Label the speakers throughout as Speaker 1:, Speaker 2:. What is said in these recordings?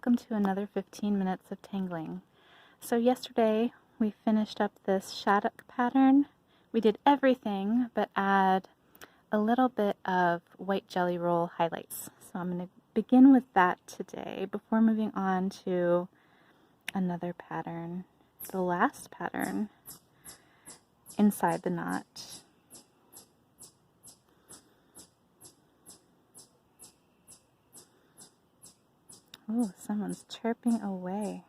Speaker 1: welcome to another 15 minutes of tangling. So yesterday we finished up this Shattuck pattern. We did everything but add a little bit of white jelly roll highlights. So I'm going to begin with that today before moving on to another pattern, the last pattern inside the knot. Ooh, someone's chirping away.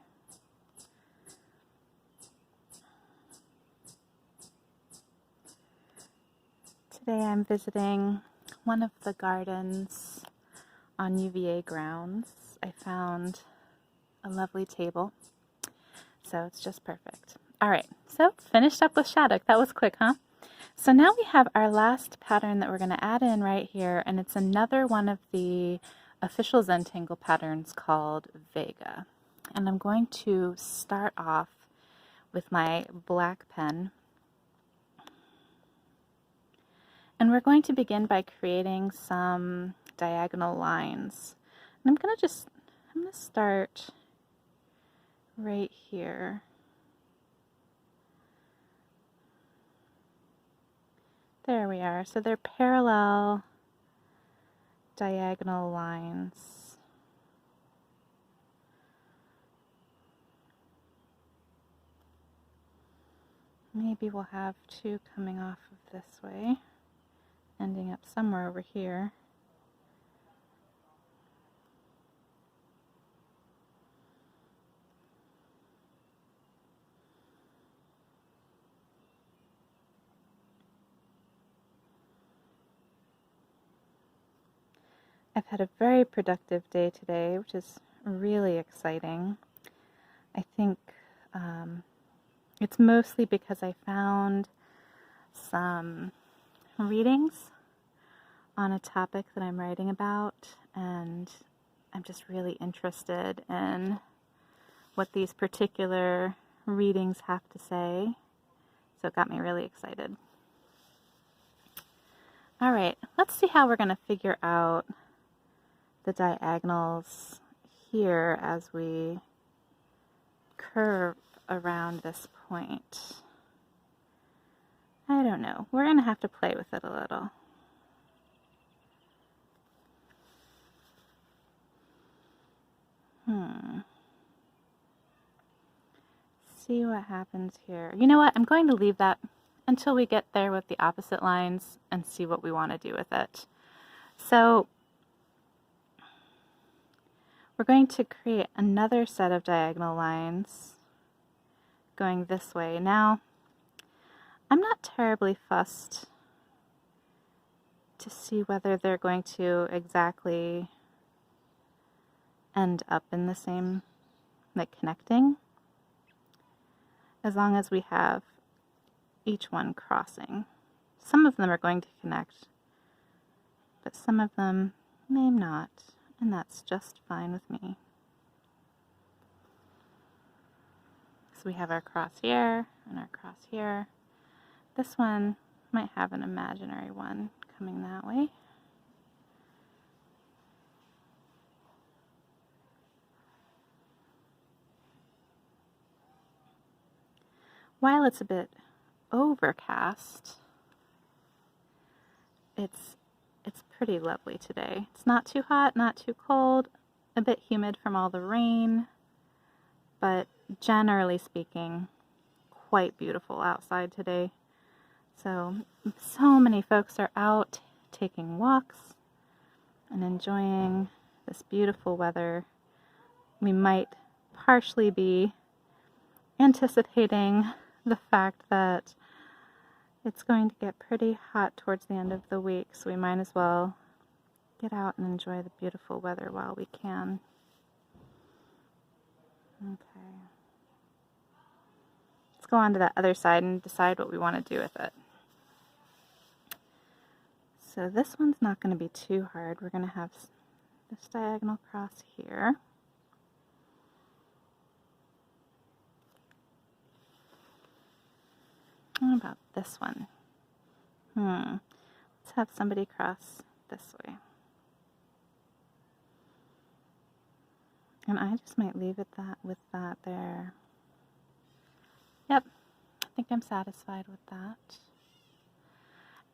Speaker 1: Today I'm visiting one of the gardens on UVA grounds. I found a lovely table, so it's just perfect. Alright, so finished up with Shattuck. That was quick, huh? So now we have our last pattern that we're going to add in right here, and it's another one of the official Zentangle patterns called Vega. And I'm going to start off with my black pen. And we're going to begin by creating some diagonal lines. And I'm going to start right here. There we are. So they're parallel diagonal lines. Maybe we'll have two coming off of this way, ending up somewhere over here. I've had a very productive day today, which is really exciting. I think it's mostly because I found some readings on a topic that I'm writing about, and I'm just really interested in what these particular readings have to say, so it got me really excited. Alright, let's see how we're going to figure out the diagonals here as we curve around this point. I don't know. We're going to have to play with it a little. See what happens here. You know what? I'm going to leave that until we get there with the opposite lines and see what we want to do with it. So we're going to create another set of diagonal lines going this way. Now, I'm not terribly fussed to see whether they're going to exactly end up in the same, like connecting, as long as we have each one crossing. Some of them are going to connect, but some of them may not, and that's just fine with me. So we have our cross here and our cross here. This one might have an imaginary one coming that way. While it's a bit overcast, it's pretty lovely today. It's not too hot, not too cold, a bit humid from all the rain, but generally speaking, quite beautiful outside today. So many folks are out taking walks and enjoying this beautiful weather. We might partially be anticipating the fact that it's going to get pretty hot towards the end of the week, so we might as well get out and enjoy the beautiful weather while we can. Okay. Let's go on to that other side and decide what we want to do with it. So this one's not going to be too hard. We're going to have this diagonal cross here. How about this one? Let's have somebody cross this way. And I just might leave it with that there. Yep, I think I'm satisfied with that.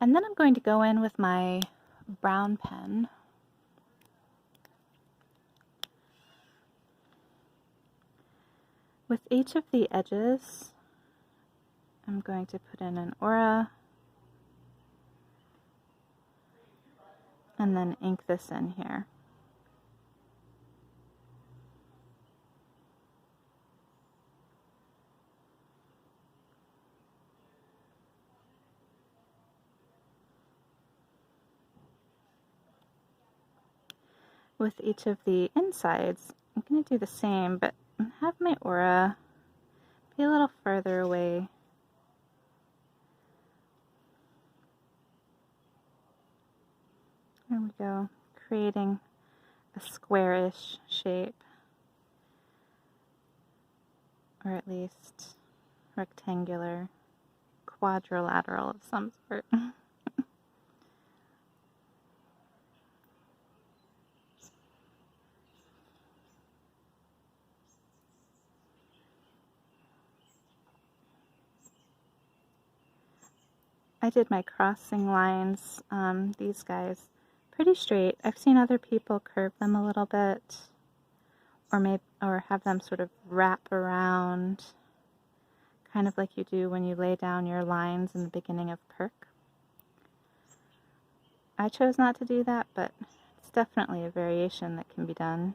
Speaker 1: And then I'm going to go in with my brown pen. With each of the edges, I'm going to put in an aura and then ink this in here. With each of the insides, I'm going to do the same, but have my aura be a little further away. There we go, creating a squarish shape, or at least rectangular, quadrilateral of some sort. I did my crossing lines, these guys, pretty straight. I've seen other people curve them a little bit, or have them sort of wrap around, kind of like you do when you lay down your lines in the beginning of Perk. I chose not to do that, but it's definitely a variation that can be done.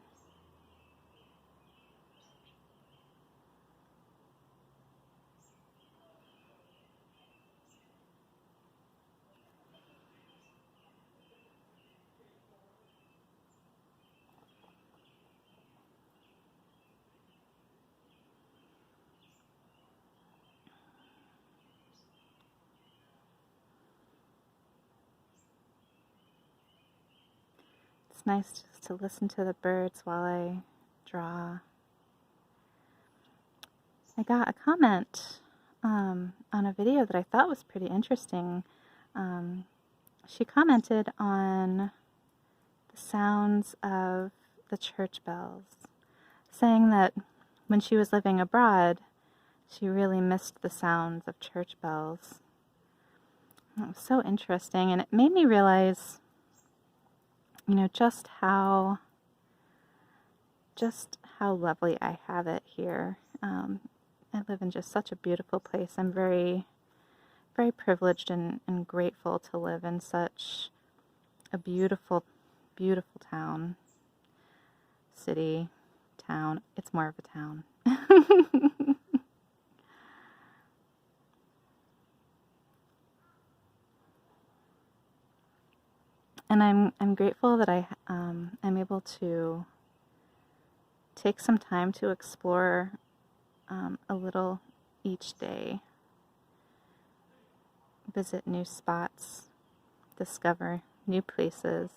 Speaker 1: It's nice just to listen to the birds while I draw. I got a comment on a video that I thought was pretty interesting. She commented on the sounds of the church bells, saying that when she was living abroad, she really missed the sounds of church bells. It was so interesting, and it made me realize, you know, just how lovely I have it here. I live in just such a beautiful place. I'm very, very privileged and grateful to live in such a beautiful, beautiful town, city, town. It's more of a town. And I'm grateful that I'm able to take some time to explore a little each day, visit new spots, discover new places.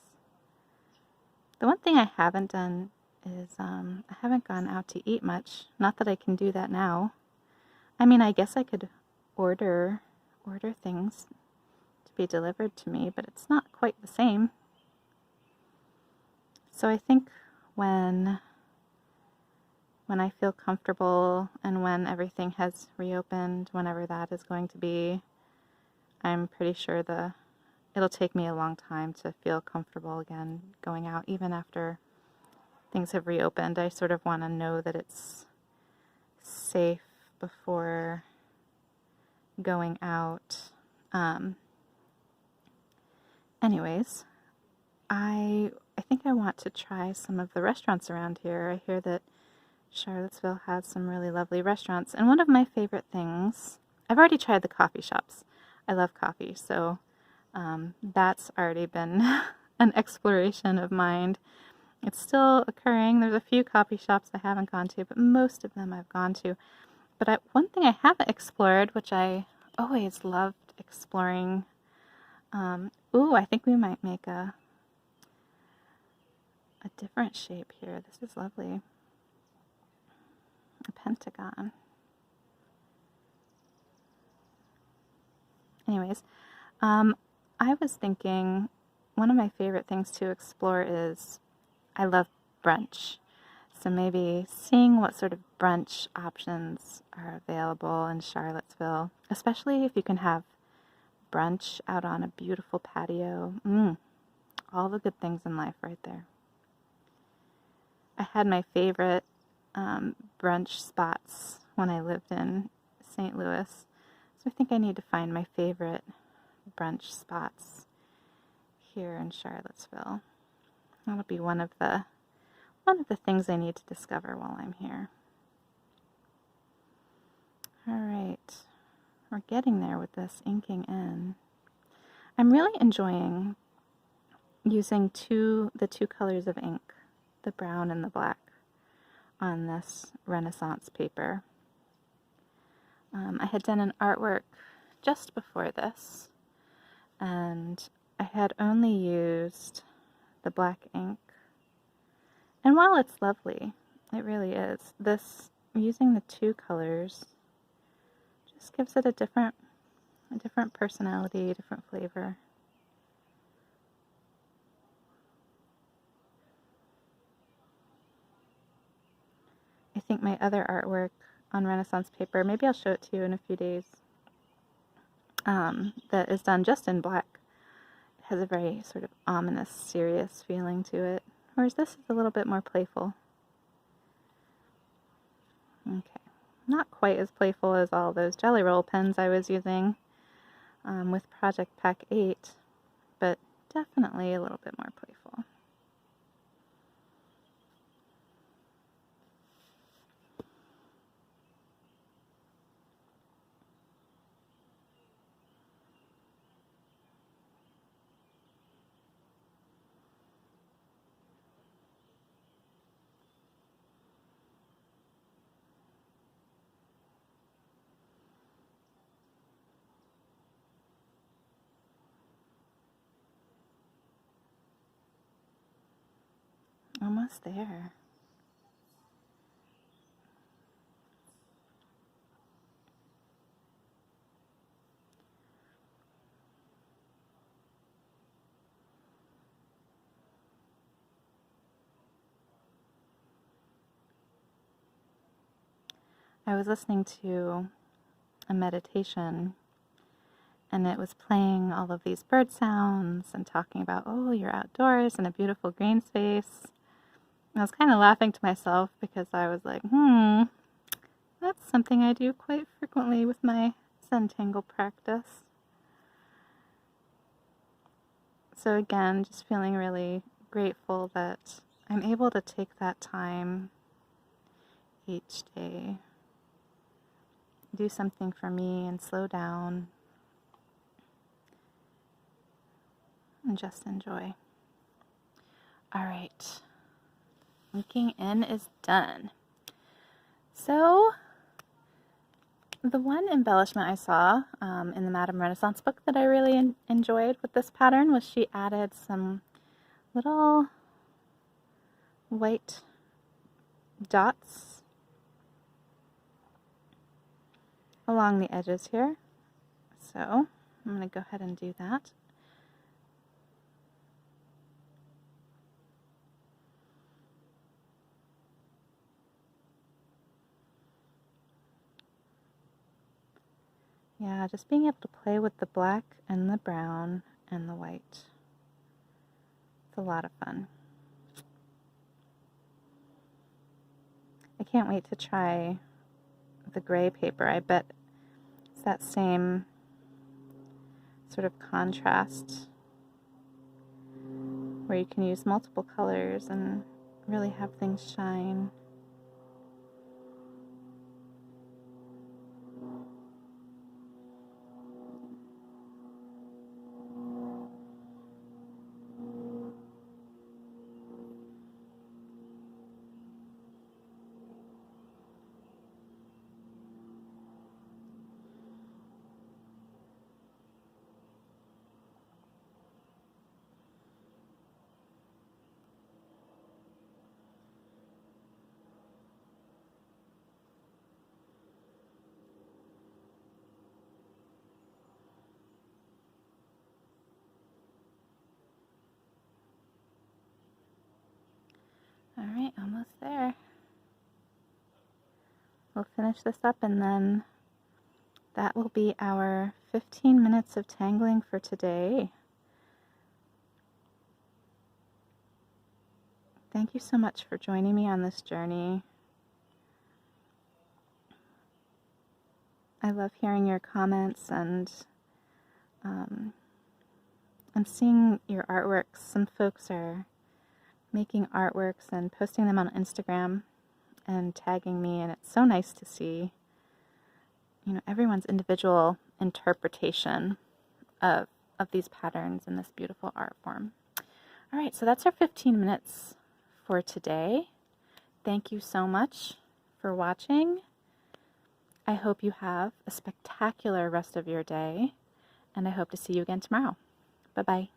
Speaker 1: The one thing I haven't done is I haven't gone out to eat much. Not that I can do that now. I mean, I guess I could order things to be delivered to me, but it's not quite the same. So I think when I feel comfortable and when everything has reopened, whenever that is going to be, I'm pretty sure it'll take me a long time to feel comfortable again going out, even after things have reopened. I sort of want to know that it's safe before going out. Anyways, I think I want to try some of the restaurants around here. I hear that Charlottesville has some really lovely restaurants, and one of my favorite things, I've already tried the coffee shops. I love coffee, so that's already been an exploration of mine. It's still occurring. There's a few coffee shops I haven't gone to, but most of them I've gone to. But one thing I haven't explored, which I always loved exploring, I think we might make a different shape here. This is lovely. A pentagon. Anyways, I was thinking one of my favorite things to explore is, I love brunch. So maybe seeing what sort of brunch options are available in Charlottesville, especially if you can have brunch out on a beautiful patio. All the good things in life right there. I had my favorite brunch spots when I lived in St. Louis, so I think I need to find my favorite brunch spots here in Charlottesville. That'll be one of the things I need to discover while I'm here. All right, we're getting there with this inking in. I'm really enjoying using the two colors of ink, the brown and the black, on this Renaissance paper. I had done an artwork just before this, and I had only used the black ink. And while it's lovely, it really is, using the two colors just gives it a different personality, a different flavor. I think my other artwork on Renaissance paper, maybe I'll show it to you in a few days, that is done just in black. It has a very sort of ominous, serious feeling to it, whereas this is a little bit more playful. Okay, not quite as playful as all those Jelly Roll pens I was using with Project Pack 8, but definitely a little bit more playful. Almost there. I was listening to a meditation, and it was playing all of these bird sounds and talking about, oh, you're outdoors in a beautiful green space. And I was kind of laughing to myself because I was like, that's something I do quite frequently with my Zentangle practice. So again, just feeling really grateful that I'm able to take that time each day, do something for me and slow down and just enjoy. All right, inking in is done. So the one embellishment I saw in the Madame Renaissance book that I really enjoyed with this pattern was she added some little white dots along the edges here. So I'm going to go ahead and do that. Yeah, just being able to play with the black and the brown and the white. It's a lot of fun. I can't wait to try the gray paper. I bet it's that same sort of contrast where you can use multiple colors and really have things shine. All right, almost there. we'll finish this up, and then that will be our 15 minutes of tangling for today. Thank you so much for joining me on this journey. I love hearing your comments, and I'm seeing your artworks. Some folks are making artworks and posting them on Instagram and tagging me, and it's so nice to see, you know, everyone's individual interpretation of these patterns in this beautiful art form. All right, so that's our 15 minutes for today. Thank you so much for watching. I hope you have a spectacular rest of your day, and I hope to see you again tomorrow. Bye-bye.